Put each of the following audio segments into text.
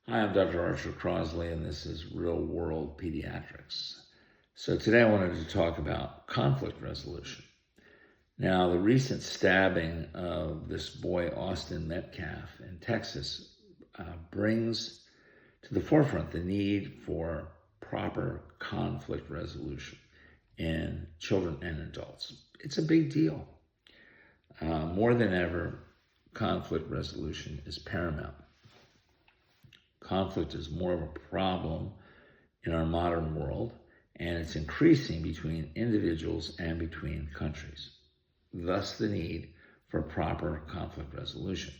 Hi, I'm Dr. Archer Crosley, and this is Real World Pediatrics. So, today I wanted to talk about conflict resolution. Now, the recent stabbing of this boy, Austin Metcalf, in Texas, brings to the forefront the need for proper conflict resolution in children and adults. It's a big deal. More than ever, conflict resolution is paramount. Conflict is more of a problem in our modern world, and it's increasing between individuals and between countries. Thus, the need for proper conflict resolution.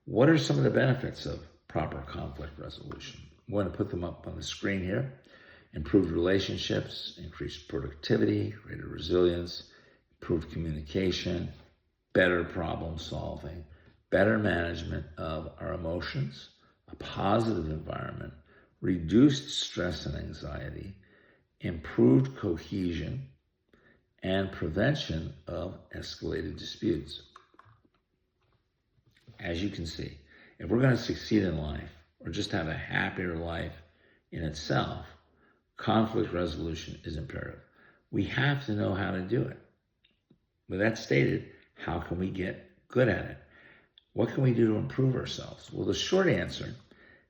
What are some of the benefits of proper conflict resolution? I'm going to put them up on the screen here. Improved relationships, increased productivity, greater resilience, improved communication, better problem solving, better management of our emotions, a positive environment, reduced stress and anxiety, improved cohesion, and prevention of escalated disputes. As you can see, if we're going to succeed in life or just have a happier life in itself, conflict resolution is imperative. We have to know how to do it. With that stated, how can we get good at it? What can we do to improve ourselves? Well, the short answer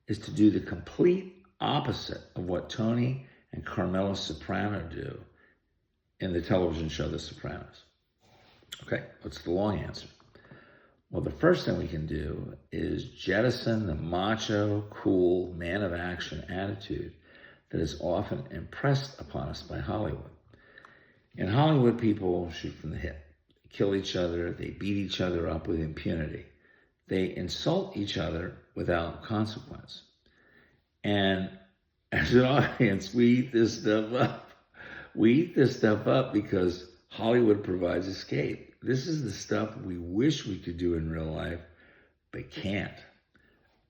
is to do the complete opposite of what Tony and Carmela Soprano do in the television show The Sopranos. Okay, what's the long answer? Well, the first thing we can do is jettison the macho, cool, man of action attitude that is often impressed upon us by Hollywood. In Hollywood, people shoot from the hip. They kill each other, they beat each other up with impunity. They insult each other without consequence. And as an audience, we eat this stuff up. We eat this stuff up because Hollywood provides escape. This is the stuff we wish we could do in real life, but can't.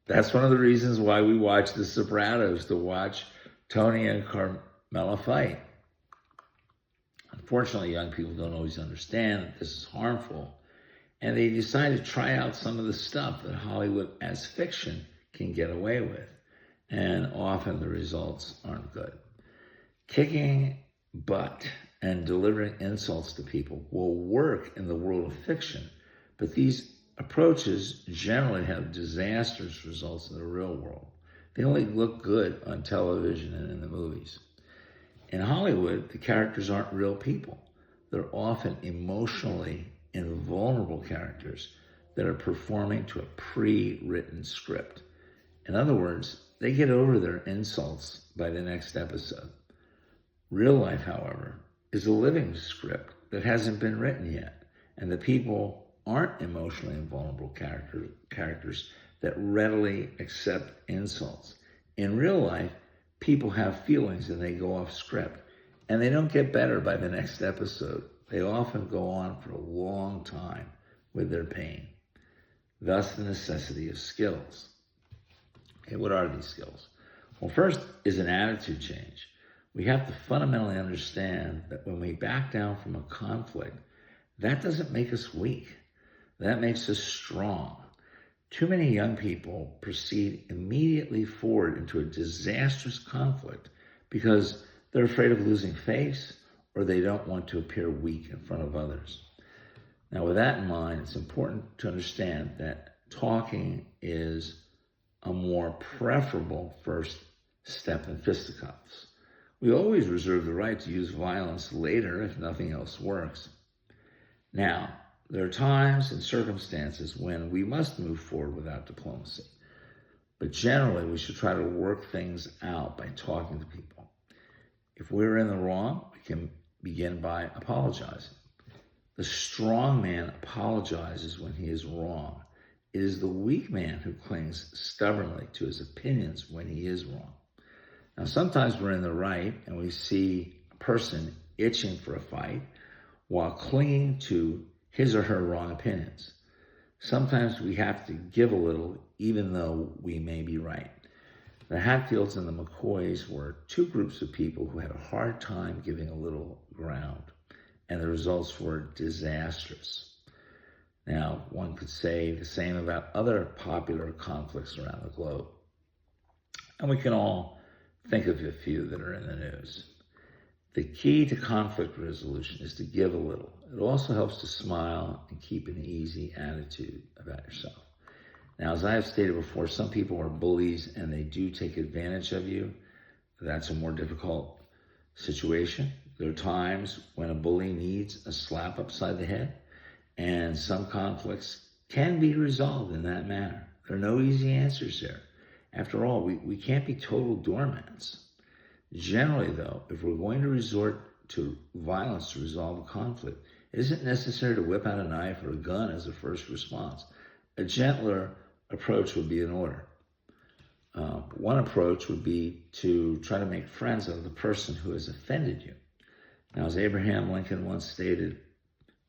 That's one of the reasons why we watch The Sopranos, to watch Tony and Carmela fight. Unfortunately, young people don't always understand that this is harmful, and they decide to try out some of the stuff that Hollywood as fiction can get away with. And often the results aren't good. Kicking butt and delivering insults to people will work in the world of fiction, but these approaches generally have disastrous results in the real world. They only look good on television and in the movies. In Hollywood, the characters aren't real people. They're often emotionally invulnerable characters that are performing to a pre-written script. In other words, they get over their insults by the next episode. Real life, however, is a living script that hasn't been written yet, and the people aren't emotionally invulnerable characters that readily accept insults. In real life, people have feelings and they go off script, and they don't get better by the next episode. They often go on for a long time with their pain. Thus, the necessity of skills. Okay, what are these skills? Well, first is an attitude change. We have to fundamentally understand that when we back down from a conflict, that doesn't make us weak. That makes us strong. Too many young people proceed immediately forward into a disastrous conflict because they're afraid of losing face or they don't want to appear weak in front of others. Now, with that in mind, it's important to understand that talking is a more preferable first step in fisticuffs. We always reserve the right to use violence later if nothing else works. Now, there are times and circumstances when we must move forward without diplomacy. But generally, we should try to work things out by talking to people. If we're in the wrong, we can begin by apologizing. The strong man apologizes when he is wrong. It is the weak man who clings stubbornly to his opinions when he is wrong. Now, sometimes we're in the right and we see a person itching for a fight while clinging to his or her wrong opinions. Sometimes we have to give a little even though we may be right. The Hatfields and the McCoys were two groups of people who had a hard time giving a little ground, and the results were disastrous. Now, one could say the same about other popular conflicts around the globe. And we can all think of a few that are in the news. The key to conflict resolution is to give a little. It also helps to smile and keep an easy attitude about yourself. Now, as I have stated before, some people are bullies and they do take advantage of you. That's a more difficult situation. There are times when a bully needs a slap upside the head, and some conflicts can be resolved in that manner. There are no easy answers here. After all, we can't be total doormats. Generally, though, if we're going to resort to violence to resolve a conflict, it isn't necessary to whip out a knife or a gun as a first response. A gentler approach would be in order. One approach would be to try to make friends of the person who has offended you. Now, as Abraham Lincoln once stated,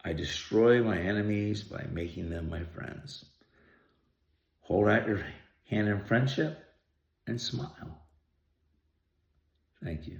I destroy my enemies by making them my friends. Hold out your hand in friendship and smile. Thank you.